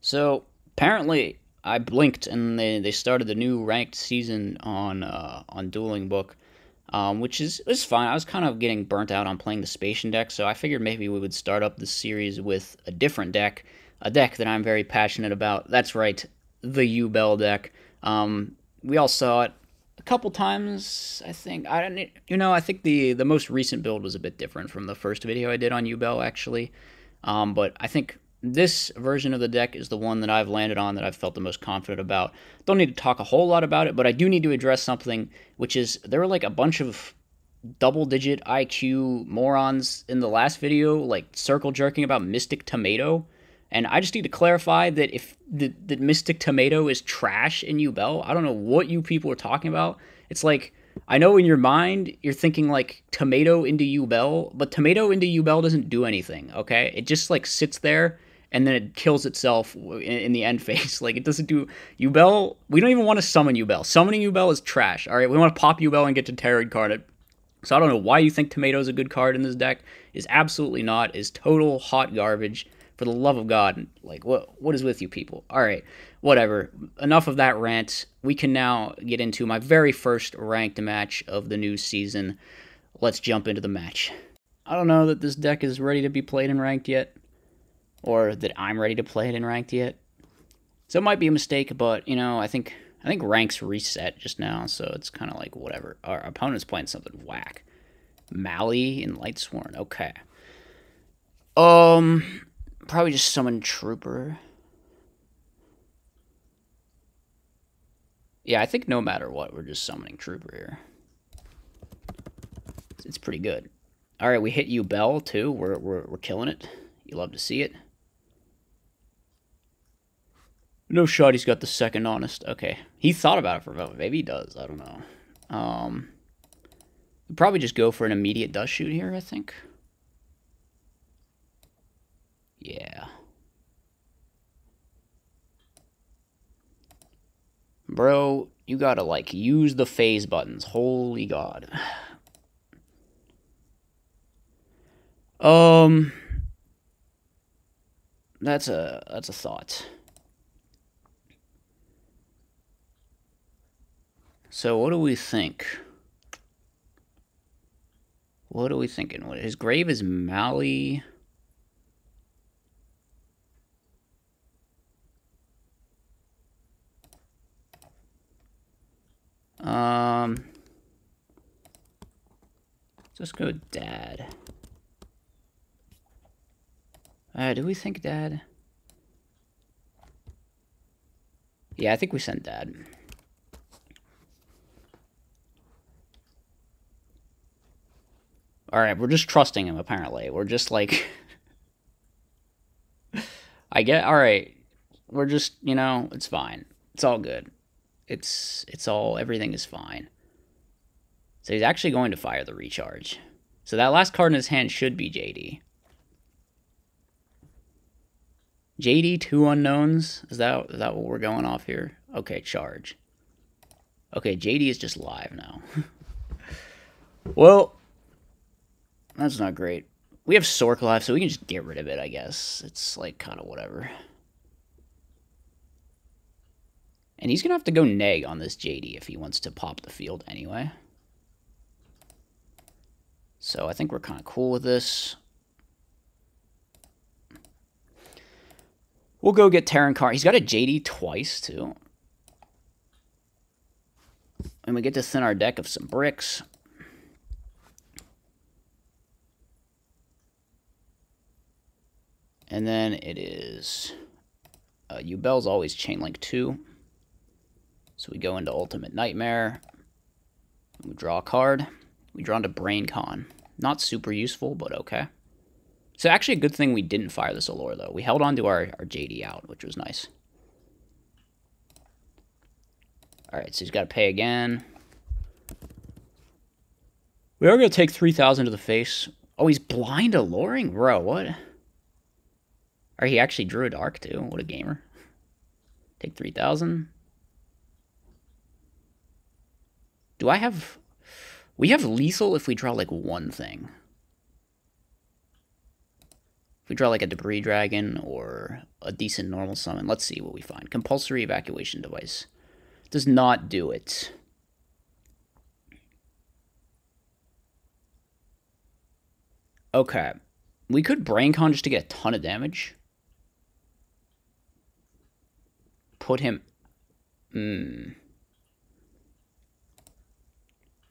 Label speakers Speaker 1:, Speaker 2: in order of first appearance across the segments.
Speaker 1: So apparently, I blinked and they started the new ranked season on Dueling Book, which is fine. I was kind of getting burnt out on playing the Spatian deck, so I figured maybe we would start up the series with a different deck, a deck that I'm very passionate about. That's right, the Yubel deck. We all saw it a couple times. I think I don't, I think the most recent build was a bit different from the first video I did on Yubel actually. But I think this version of the deck is the one that I've landed on that I've felt the most confident about. Don't need to talk a whole lot about it, but I do need to address something, which is there were like a bunch of double-digit IQ morons in the last video, like circle jerking about Mystic Tomato. And I just need to clarify that if the Mystic Tomato is trash in Yubel, I don't know what you people are talking about. It's like, I know in your mind you're thinking like tomato into Yubel, but tomato into Yubel doesn't do anything, okay? It just like sits there and then it kills itself in the end phase. Like it doesn't do Yubel. We don't even want to summon Yubel. Summoning Yubel is trash. All right, we want to pop Yubel and get to Terra Incarnate. So I don't know why you think tomato is a good card in this deck. Is absolutely not. Is total hot garbage. For the love of God, like what is with you people? All right, whatever. Enough of that rant. We can now get into my very first ranked match of the new season. Let's jump into the match. I don't know that this deck is ready to be played in ranked yet, or that I'm ready to play it in ranked yet. So it might be a mistake, but I think ranks reset just now, so it's kind of like whatever. Our opponent's playing something whack. Mally and Lightsworn. Okay. Probably just summon Trooper. Yeah, I think no matter what, we're just summoning Trooper here. It's pretty good. All right, we hit Yubel too. We're killing it. You love to see it. No shot. He's got the second honest. Okay, he thought about it for a moment. Maybe he does. I don't know. We'd probably just go for an immediate dust shoot here. I think. Yeah. Bro, you gotta, like, use the phase buttons. Holy God. That's a thought. So what do we think? What are we thinking? His grave is Mally. Let's go Dad. Do we think Dad? Yeah, I think we sent Dad. Alright, we're just trusting him, apparently. We're just like... Alright. We're just, it's fine. It's all good. It's all, everything is fine. So he's actually going to fire the recharge. So that last card in his hand should be JD. JD, 2 unknowns? Is that what we're going off here? Okay, charge. Okay, JD is just live now. Well, that's not great. We have Sork live, so we can just get rid of it, I guess. It's like kind of whatever. And he's going to have to go neg on this JD if he wants to pop the field anyway. So I think we're kind of cool with this. We'll go get Terran Car. He's got a JD twice, too. And we get to thin our deck of some bricks. And then it is... Yubel's always Chainlink 2. So we go into Ultimate Nightmare. We draw a card. We draw into Brain Con. Not super useful, but okay. So actually a good thing we didn't fire this Allure, though. We held on to our JD out, which was nice. Alright, so he's got to pay again. We are going to take 3,000 to the face. Oh, he's blind alluring? Bro, what? Or he actually drew a dark, too. What a gamer. Take 3,000. Do I have... We have lethal if we draw, like, one thing. we draw like a debris dragon or a decent normal summon, let's see what we find. Compulsory evacuation device. Does not do it. Okay. We could Brain Con just to get a ton of damage. Put him...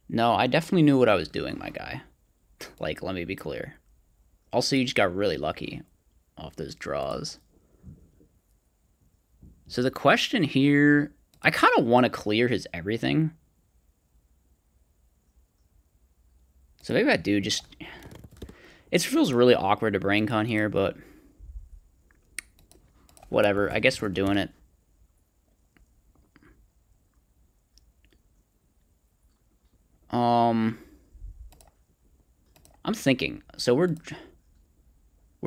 Speaker 1: No, I definitely knew what I was doing, my guy. Like, let me be clear. Also, you just got really lucky off those draws. So the question here... I kind of want to clear his everything. So maybe I do just... It feels really awkward to Brain Con here, but... Whatever, I guess we're doing it. I'm thinking. So we're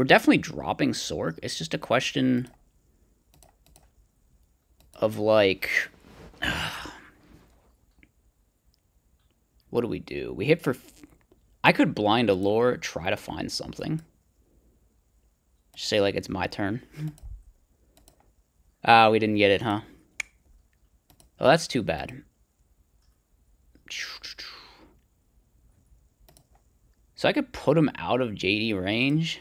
Speaker 1: definitely dropping Sork. It's just a question of like, what do we do? We hit for. I could blind a lore, try to find something. Just say like it's my turn. Ah, we didn't get it, huh? Oh, that's too bad. So I could put him out of JD range.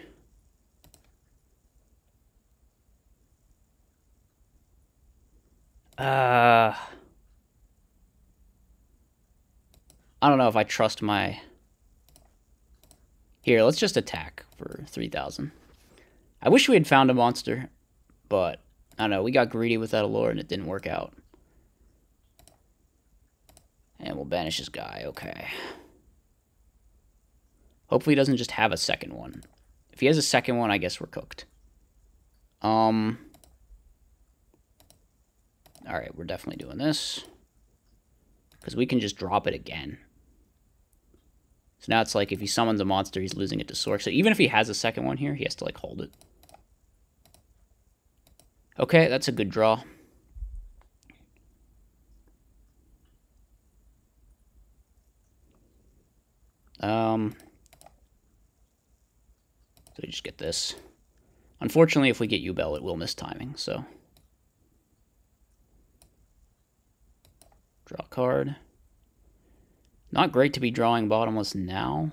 Speaker 1: I don't know if I trust my... Here, let's just attack for 3,000. I wish we had found a monster, but I don't know. We got greedy with that allure and it didn't work out. And we'll banish this guy. Okay. Hopefully he doesn't just have a second one. If he has a second one, I guess we're cooked. Alright, we're definitely doing this. Because we can just drop it again. So now it's like if he summons a monster, he's losing it to Sork. So even if he has a second one here, he has to like hold it. Okay, that's a good draw. So we just get this. Unfortunately, if we get Yubel, it will miss timing, so. Draw a card. Not great to be drawing bottomless now.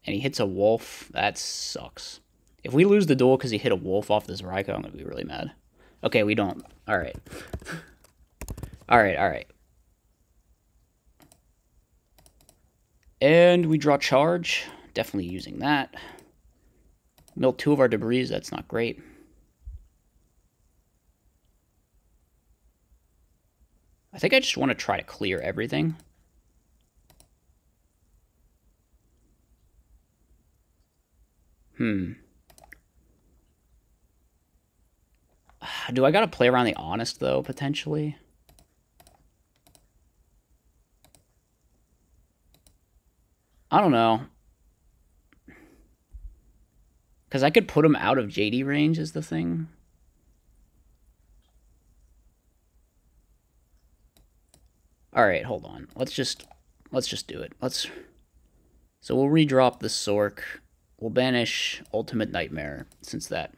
Speaker 1: And he hits a wolf. That sucks. If we lose the duel because he hit a wolf off this Raikou, I'm going to be really mad. Okay, we don't. Alright. Alright. And we draw charge. Definitely using that. Mill 2 of our debris. That's not great. I think I just want to try to clear everything. Do I gotta play around the Honest, though, potentially? I don't know. Because I could put him out of JD range is the thing. Alright, hold on. Let's just do it. So we'll redrop the Sork. We'll banish Ultimate Nightmare, since that.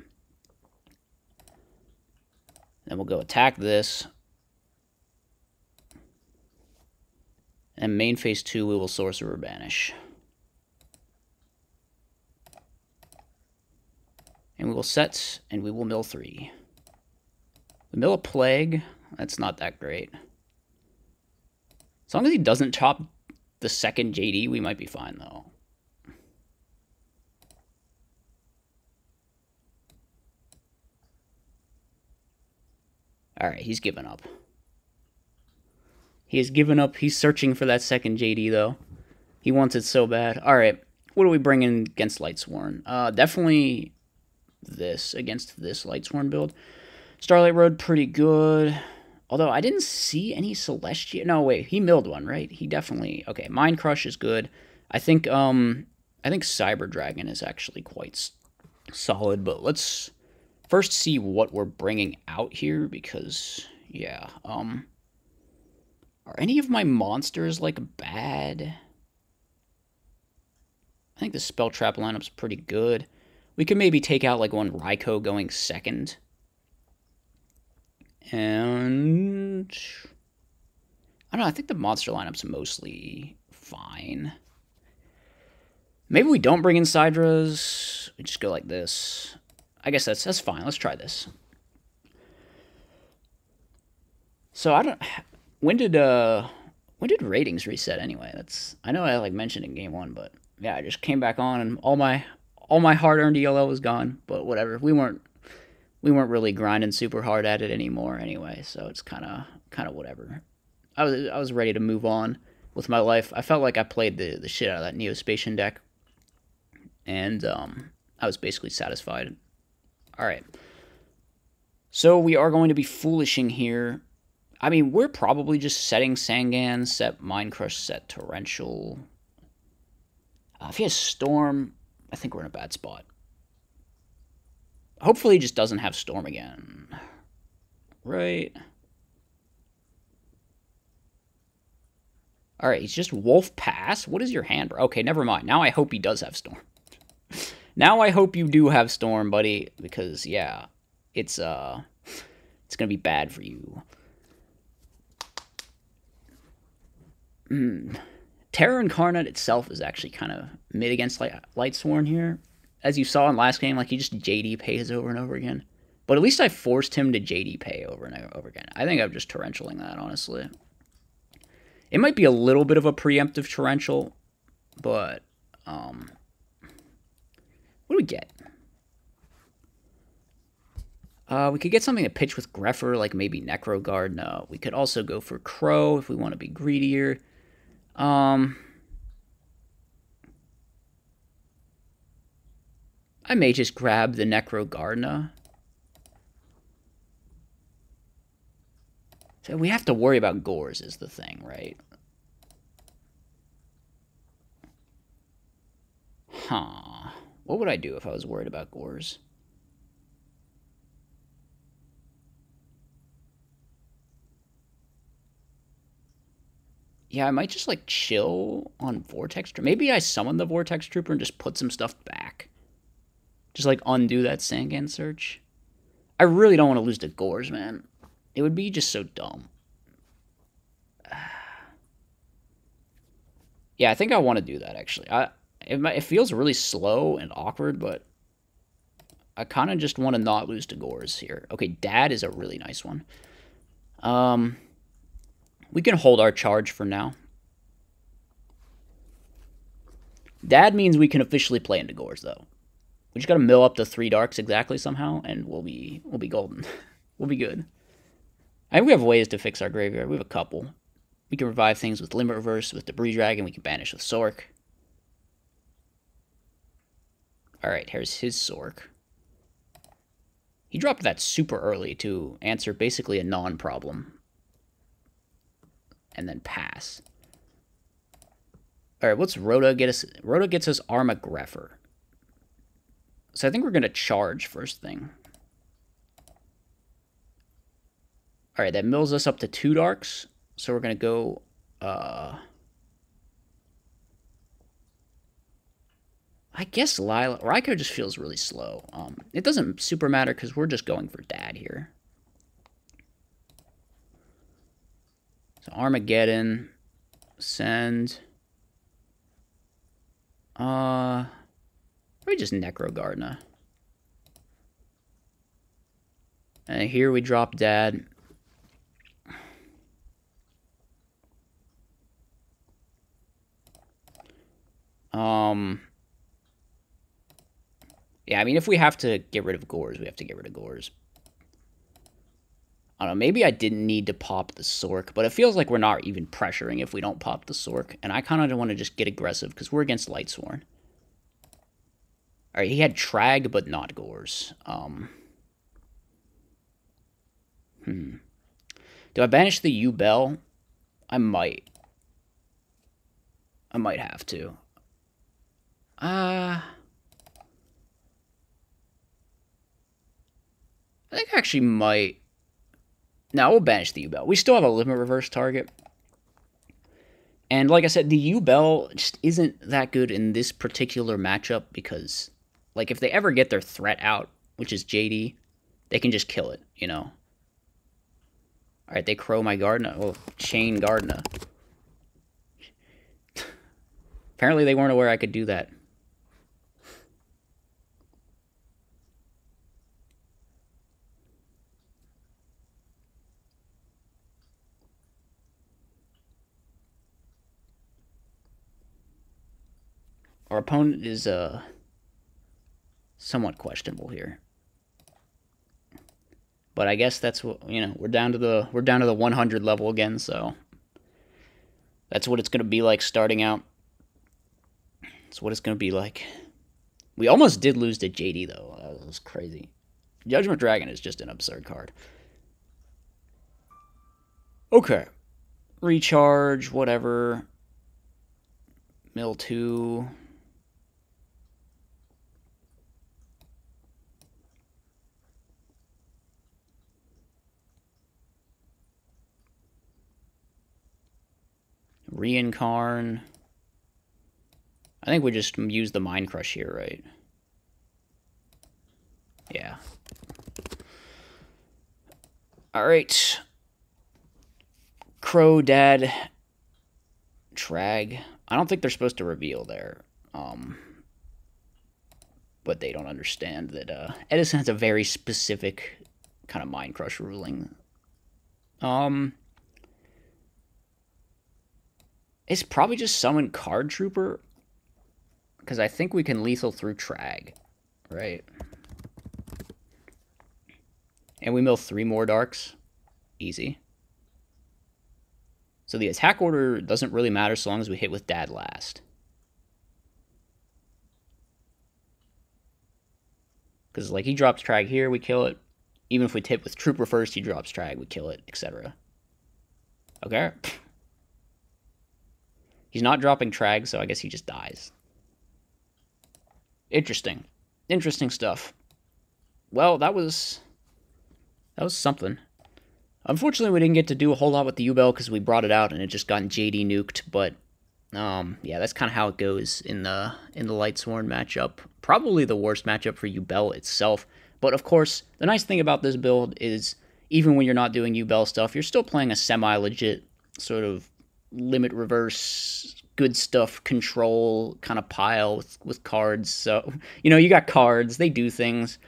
Speaker 1: Then we'll go attack this. And main phase 2, we will Sorcerer Banish. And we will set, and we will mill 3. We mill a Plague. That's not that great. As long as he doesn't chop the second JD, we might be fine, though. Alright, he's given up. He has given up. He's searching for that second JD, though. He wants it so bad. Alright, what do we bring in against Lightsworn? Definitely this against this Lightsworn build. Starlight Road, pretty good. Although I didn't see any Celestia. No, wait, he milled one, right? He definitely... Okay, Mind Crush is good. I think Cyber Dragon is actually quite solid, but let's first see what we're bringing out here, because, yeah, are any of my monsters, like, bad? I think the Spell Trap lineup's pretty good. We could maybe take out like one Raikou going second. And I don't know, I think the monster lineup's mostly fine. Maybe we don't bring in Sidras. We just go like this. I guess that's fine. Let's try this. So I don't. When did ratings reset anyway? I know I like mentioned in game 1, but yeah, I just came back on and all my hard-earned ELO was gone. But whatever, we weren't really grinding super hard at it anymore anyway. So it's kind of whatever. I was ready to move on with my life. I felt like I played the shit out of that Neospatian deck, and I was basically satisfied. All right. So we are going to be foolishing here. I mean, we're probably just setting Sangan, set Mind Crush, set Torrential. If he has Storm, I think we're in a bad spot. Hopefully he just doesn't have Storm again. Right. Alright, he's just Wolf Pass? What is your hand, bro? Okay, never mind. Now I hope he does have Storm. Now I hope you do have Storm, buddy, because, yeah, it's gonna be bad for you. Terror Incarnate itself is actually kind of mid against Lightsworn here. As you saw in last game, like, he just JD pays over and over again. But at least I forced him to JD pay over and over again. I think I'm just torrentialing that, honestly. It might be a little bit of a preemptive torrential, but, what do we get? We could get something to pitch with Greffer, like maybe Necro Guard. No, we could also go for Crow if we want to be greedier. I may just grab the Necro Gardener. So we have to worry about Gores is the thing, right? Huh. What would I do if I was worried about Gores? Yeah, I might just, like, chill on Vortex Trooper. Maybe I summon the Vortex Trooper and just put some stuff back. Just, like, undo that Sangan search. I really don't want to lose to Gores, man. It would be just so dumb. Yeah, I think I want to do that, actually. It feels really slow and awkward, but I kind of just want to not lose to Gores here. Okay, Dad is a really nice one. We can hold our charge for now. Dad means we can officially play into Gores, though. We just gotta mill up the 3 darks exactly somehow, and we'll be golden. We'll be good. I think we have ways to fix our graveyard. We have a couple. We can revive things with Limit Reverse, with Debris Dragon. We can banish with Sork. Alright, here's his Sork. He dropped that super early to answer basically a non-problem. And then pass. Alright, what's Rhoda get us? Rhoda gets us Arma Greffer. So I think we're going to charge first thing. Alright, that mills us up to 2 darks. So we're going to go... I guess Lila... Raikou just feels really slow. It doesn't super matter because we're just going for Dad here. So Armageddon, send. Probably just Necro Gardener. And here we drop Dad. Yeah, I mean, if we have to get rid of Gores, we have to get rid of Gores. I don't know, maybe I didn't need to pop the Sork, but it feels like we're not even pressuring if we don't pop the Sork, and I kind of want to just get aggressive because we're against Lightsworn. Alright, he had Trag, but not Gores. Do I banish the Yubel? I might. I might have to. I think I actually might... Now, we'll banish the Yubel. We still have a Limit Reverse target. And like I said, the Yubel just isn't that good in this particular matchup because Like, if they ever get their threat out, which is JD, they can just kill it, you know? Alright, they crow my Gardena. Well, chain Gardena. Apparently they weren't aware I could do that. Our opponent is somewhat questionable here. But I guess that's what, you know, we're down to the 100 level again, so that's what it's going to be like starting out. That's what it's going to be like. We almost did lose to JD though. That was crazy. Judgment Dragon is just an absurd card. Okay. Recharge, whatever. Mill 2. Reincarn. I think we just use the Mind Crush here, right? Yeah. Alright. Crow, Dad, Trag. I don't think they're supposed to reveal there. But they don't understand that Edison has a very specific kind of Mind Crush ruling. It's probably just summon Card Trooper, because I think we can lethal through Trag, right? And we mill 3 more Darks. Easy. So the attack order doesn't really matter so long as we hit with Dad last. Because, like, he drops Trag here, we kill it. Even if we hit with Trooper first, he drops Trag, we kill it, etc. Okay. He's not dropping Trag, so I guess he just dies. Interesting. Interesting stuff. Well, that was something. Unfortunately, we didn't get to do a whole lot with the Yubel because we brought it out and it just got JD nuked, but yeah, that's kind of how it goes in the Lightsworn matchup. Probably the worst matchup for Yubel itself, but of course, the nice thing about this build is even when you're not doing Yubel stuff, you're still playing a semi-legit sort of limit reverse, good stuff control kind of pile with cards. So, you know, you got cards, they do things.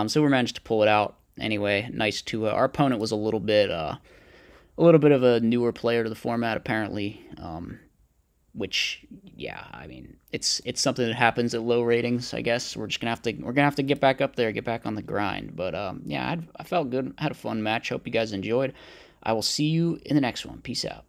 Speaker 1: So we managed to pull it out. Anyway, nice to our opponent was a little bit of a newer player to the format apparently, which, yeah, I mean, it's something that happens at low ratings. I guess we're gonna have to get back up there, get back on the grind. But yeah, I felt good, had a fun match. Hope you guys enjoyed. I will see you in the next one. Peace out.